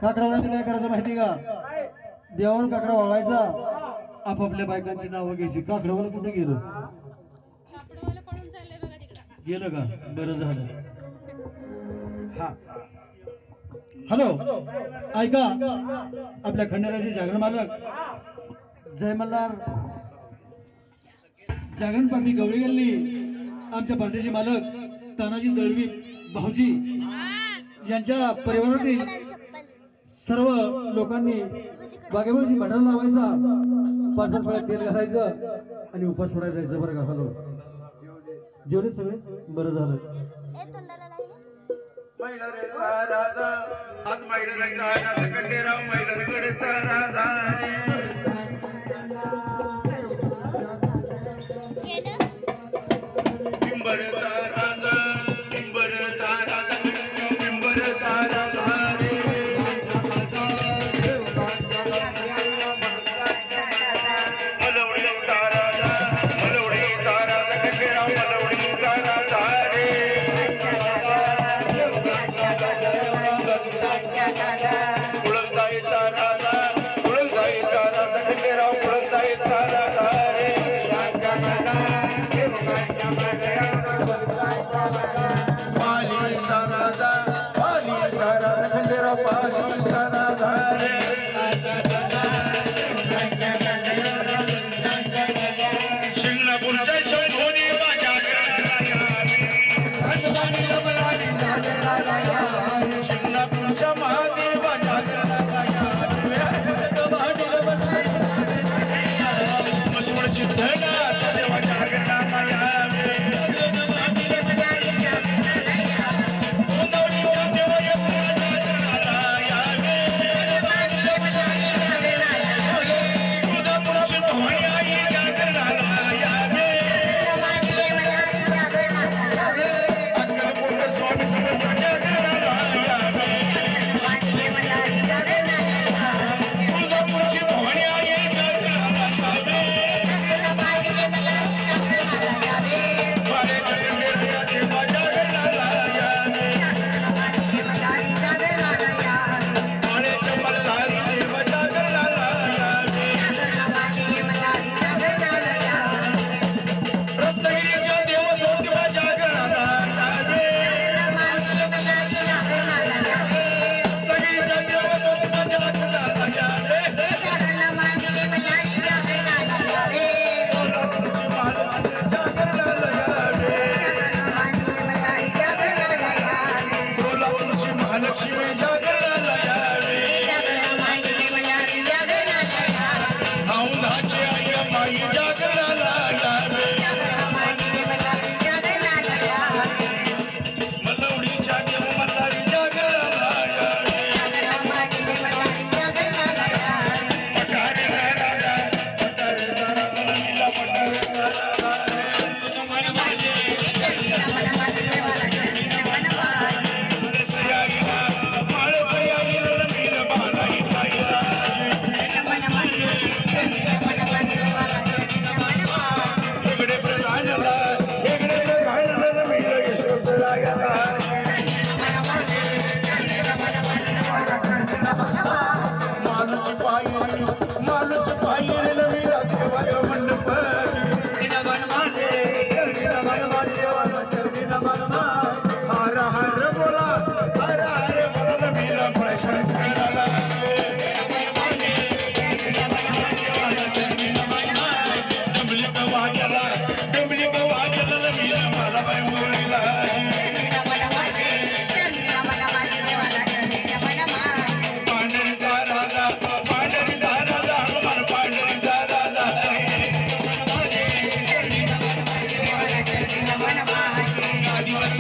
काकडावांचं काय करायचं माहिती का? देवावर काकडा वळायचा, आपापल्या बायकांची नावं घ्यायची. काकडावाला कुठे गेलं? गेलं का? बरं झालं. हा हॅलो, ऐका. आपल्या खंडाराचे जागरण मालक जय मल्हार जागरण पार्टी गवळी गल्ली, आमच्या पार्टीचे मालक तानाजी दळवी भाऊजी यांच्या परिवारातील सर्व लोकांनी बागेवरची बटन लावायचा, 5 फळ्यात तेल घालायचं आणि उपास सोडायला जायचं. बरं का? हॅलो, जेवले सगळे? बरं झालं. राजा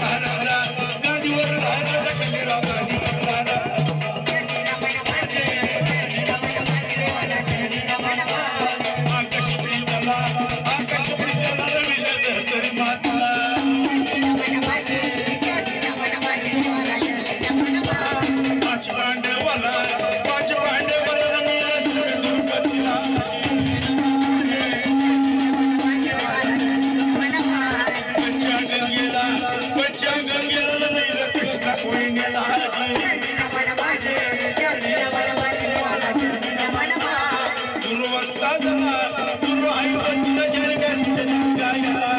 राजा गादीवर राजा खंडेराव गादीवर राजा आकाश प्रियाला रविलं तरी मातला पाच भांडवला रमिला दुर्गतीला पंचागंगेला रमिला कृष्णा कोयनेला दुर्वस्था झाला दुर्वाई बंदीला जळगालीला